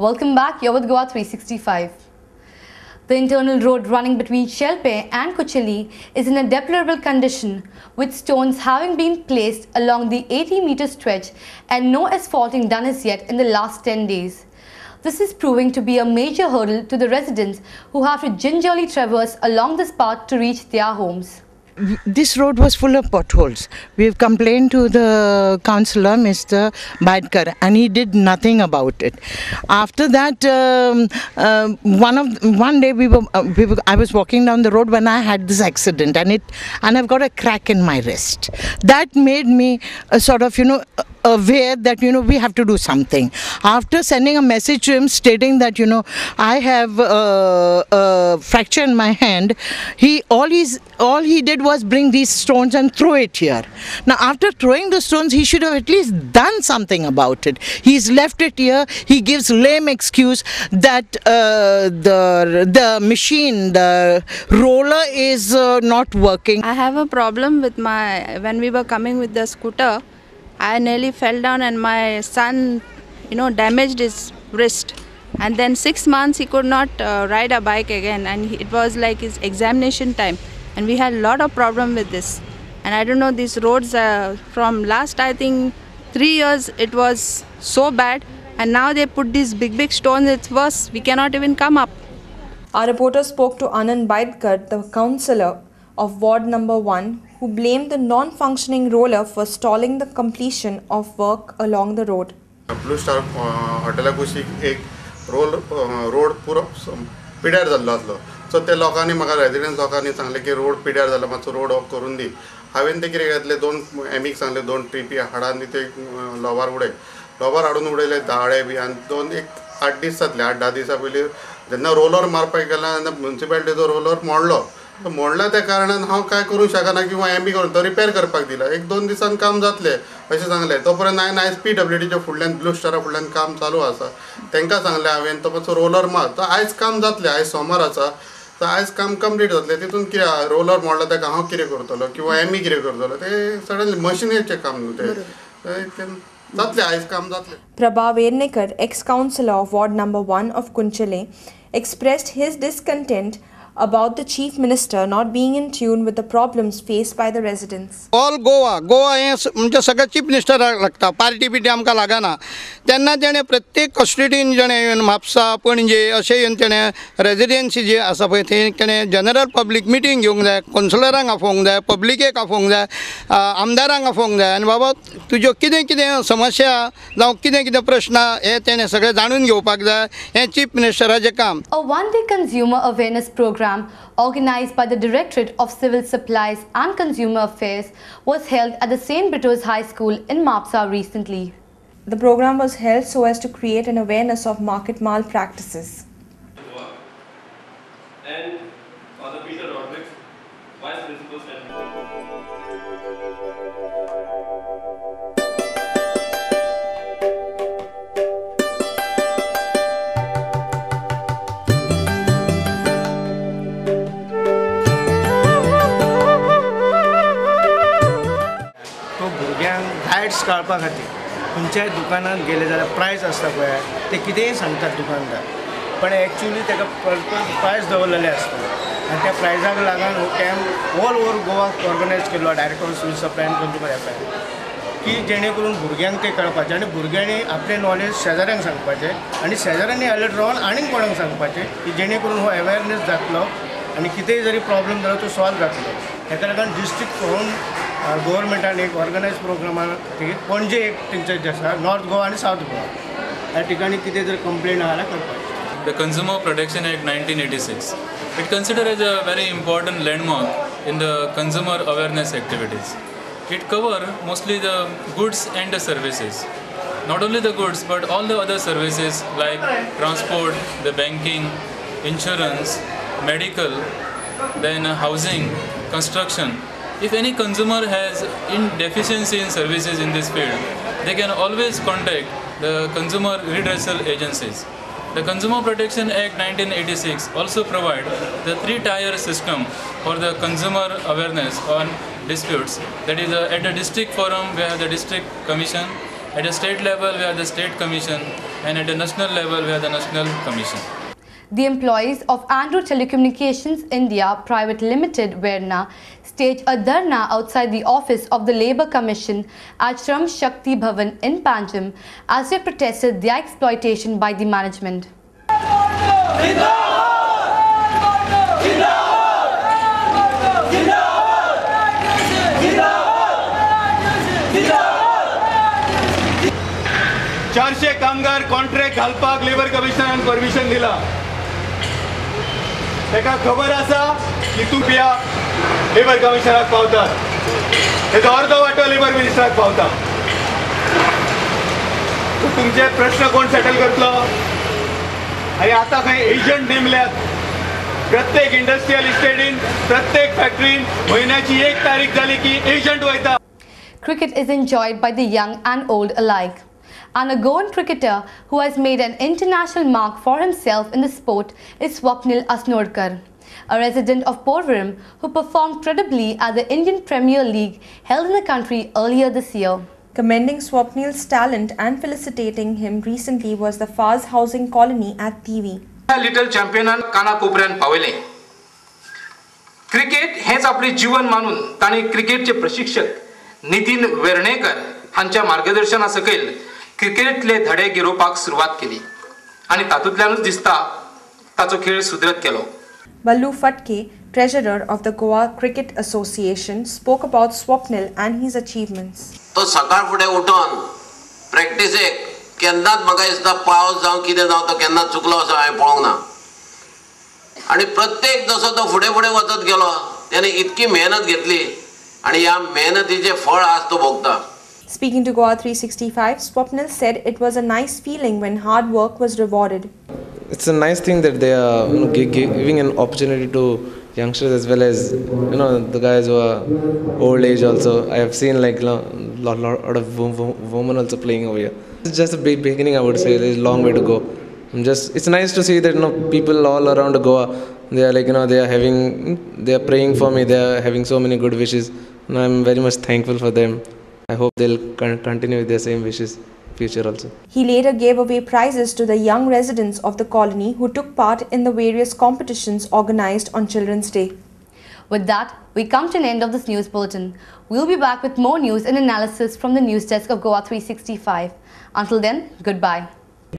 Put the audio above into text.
Welcome back, you're with Goa 365. The internal road running between Shelpe and Kuchali is in a deplorable condition, with stones having been placed along the 80-meter stretch and no asphalting done as yet in the last 10 days. This is proving to be a major hurdle to the residents who have to gingerly traverse along this path to reach their homes. This road was full of potholes. We have complained to the councillor, Mr. Baidkar, and he did nothing about it. After that, one day I was walking down the road when I had this accident, and I've got a crack in my wrist. That made me aware that we have to do something. After sending a message to him stating that I have a fracture in my hand, all he did was bring these stones and throw it here. Now after throwing the stones, he should have at least done something about it. He's left it here. He gives lame excuse that the machine, the roller is not working. I have a problem with when we were coming with the scooter, I nearly fell down and my son, damaged his wrist. And then 6 months he could not ride a bike again, and it was like his examination time. And we had a lot of problem with this. And I don't know, these roads from last, I think, 3 years, it was so bad. And now they put these big stones, it's worse. We cannot even come up. Our reporter spoke to Anand Baidkar, the councillor of Ward number 1, who blamed the non-functioning roller for stalling the completion of work along the road. Blue Star Hotel कुशीक एक road पुरो पिड्यार जाल्लो आसलो. सो ते लोकांनी म्हाका residents लोकांनी सांगलें की रोड पिड्यार जाला, मातसो रोड ऑफ करून दी. हांवें ते कितें घातलें, 2 एमीक सांगलें 2 ट्रिपी हाडान ते लोबार हाडून उडयले दाडे बी, आनी एक 8 दीस जातले. 8-10 दिसां पयलीं जेन्ना रोलर मारपाक गेलो तेन्ना म्युनिसिपालिटीचो रोलर मोडला त्या कारणान हांव काय करूंक शकना किंवा एमी करून तो रिपेर करपाक दिला. 1-2 दिसान काम जातलें अशें सांगलें. तोपर्यंत हांवें ISPWDच्या फुडल्यान ब्लू स्टारा फुडल्यान काम चालू आसा. तांकां सांगलें हांवें तो मातसो रोलर मार. तो आयज काम जातलें, आयज सोमार आसा, तर आयज काम कंप्लीट जातलें. तितून कितें रोलर मोडला ताका हांव कितें करतलो किंवा एमी कितें करतलो, ते सडनली मशिनेचें काम न्हू तें. जातलें आयज काम जातलें. Prabha Vernekar, ex-councillor of Ward number 1 of Kunchale, expressed his discontent about the Chief Minister not being in tune with the problems faced by the residents. All Goa हे म्हणजे सगळं चीफ मिनिस्टराक लागता, पार्टी बिटी आमकां लागना. तेन्ना तेणें प्रत्येक कॉन्स्टिट्युएंसीन जेणें येवन म्हापसा पणजे अशें येवन तेणें रेजिडेन्सी जी आसा पळय थंय तेणें जनरल पब्लीक मिटींग घेवंक जाय, कावन्सिलरांक आफोवंक जाय, पब्लिकेक आफोवंक जाय, आमदारांक आफोवंक जाय, आनी बाबा तुज्यो कितें समस्या जावं कितें प्रश्न हे तेणें सगळें जाणून घेवपाक जाय. हें चीफ मिनिस्टराचें काम. A one-day consumer awareness program organized by the Directorate of Civil Supplies and Consumer Affairs was held at the St. Brito's High School in Mapusa recently. The program was held so as to create an awareness of market malpractices. And Father Peter Rodriguez, Vice Principal guides काडपा खातीर खंयच्याय दुकानात गेले जाल्यार प्रायस आसता पळय ते कितेंय सांगतात दुकानदार, पण एक्चुअली ताका प्रायस दवरलेले आसता. आनी त्या प्रायजाक लागून हो camp all over Goa organise केल्लो director of civil supply and consumer affairs, की जेणे करून भुरग्यांक ते कळपाचें आनी भुरग्यांनी आपले नॉलेज शेजाऱ्यांक सांगपाचें आनी शेजाऱ्यांनी अलर्ट रावन आनीक कोणाक सांगपाचें, की जेणे करून हो अवेअरनेस जातलो आनी कितेंय जरी प्रॉब्लेम जालो तो सॉल्व जातलो. हेका लागून डिस्ट्रिक्ट पळोवन गव्हर्मेंटान एक ऑर्गनायज प्रोग्रामा खातीर पणजे एक तेंचें जें आसा नॉर्थ गोवा आनी सावथ गोवा ह्या ठिकाणी कितें जर कंप्लेंट आहा जाल्यार करपाचें. The Consumer Protection Act 1986. It considered as a very important landmark in the consumer awareness activities. It covers mostly the goods and the services. Not only the goods but all the other services like transport, the banking, insurance, medical, then housing, construction. If any consumer has deficiency in services in this field, they can always contact the consumer redressal agencies. The Consumer Protection Act 1986 also provides the 3-tier system for the consumer awareness on disputes. That is at the district forum we have the district commission, at the state level we have the state commission, and at a national level we have the National Commission. The employees of Andrew Telecommunications India Private Limited, Verna, staged a dharna outside the office of the Labour Commission at Shram Shakti Bhavan in Panjim as they protested their exploitation by the management. चारशे कामगार contract घालपाक labour कमिशनरान permission दिला. तेका खबर आसा की तुमच्या labour कमिशनराक पावतात, तेजो अर्धो वांटो लेबर मिनिस्टराक पावता. तुमचे प्रश्न कोण सेटल करतलो? आनी आतां खंय एजंट नेमल्यात. प्रत्येक इंडस्ट्रियल इस्टेटीन, प्रत्येक फॅक्टरीन म्हयन्याची 1 तारीख जाली की एजंट वयता. Cricket is enjoyed by the young and old alike. And a Goan cricketer who has made an international mark for himself in the sport is Swapnil Asnodkar, a resident of Porvorim who performed credibly at the Indian Premier League held in the country earlier this year. Commending Swapnil's talent and felicitating him recently was the Faz Housing Colony at TV. Little चॅम्पियनान काना कोपऱ्यान Pawle. Cricket हेच आपले जीवन मानून ताणी क्रिकेटचे प्रशिक्षक नितीन वेर्णेकर हांच्या मार्गदर्शना सकयल क्रिकेटले धडे गिरोवपाक सुरवात केली आणि तातूंतल्यानूच दिसता ताचो खेळ सुदरत गेलो. Ballu Fatke, treasurer of the Goa Cricket Association, spoke about Swapnil and his achievements. तो सकाळ फुडें उठोन प्रॅक्टिसेक केन्नाच म्हाका दिसता पावस जावं कितें जावं तो केन्नाच चुकलो असो हांवें पळोवंक ना. आनी प्रत्येक जसो तो फुडें फुडें वचत गेलो त्याने इतकी मेहनत घेतली आणि ह्या मेहनतीचे फळ आज तो भोगता. Speaking to Goa 365, Swapnil said it was a nice feeling when hard work was rewarded. It's a nice thing that they are giving an opportunity to youngsters as well as the guys who are old age also. I have seen like lot of women also playing over here. It's just a big beginning, I would say. There's a long way to go. It's nice to see that people all around Goa, they are like they are praying for me. They are having so many good wishes, and I'm very much thankful for them. I hope they'll continue with their same wishes future also. He later gave away prizes to the young residents of the colony who took part in the various competitions organized on Children's Day. With that, we come to an end of this news bulletin. We'll be back with more news and analysis from the news desk of Goa 365. Until then, goodbye.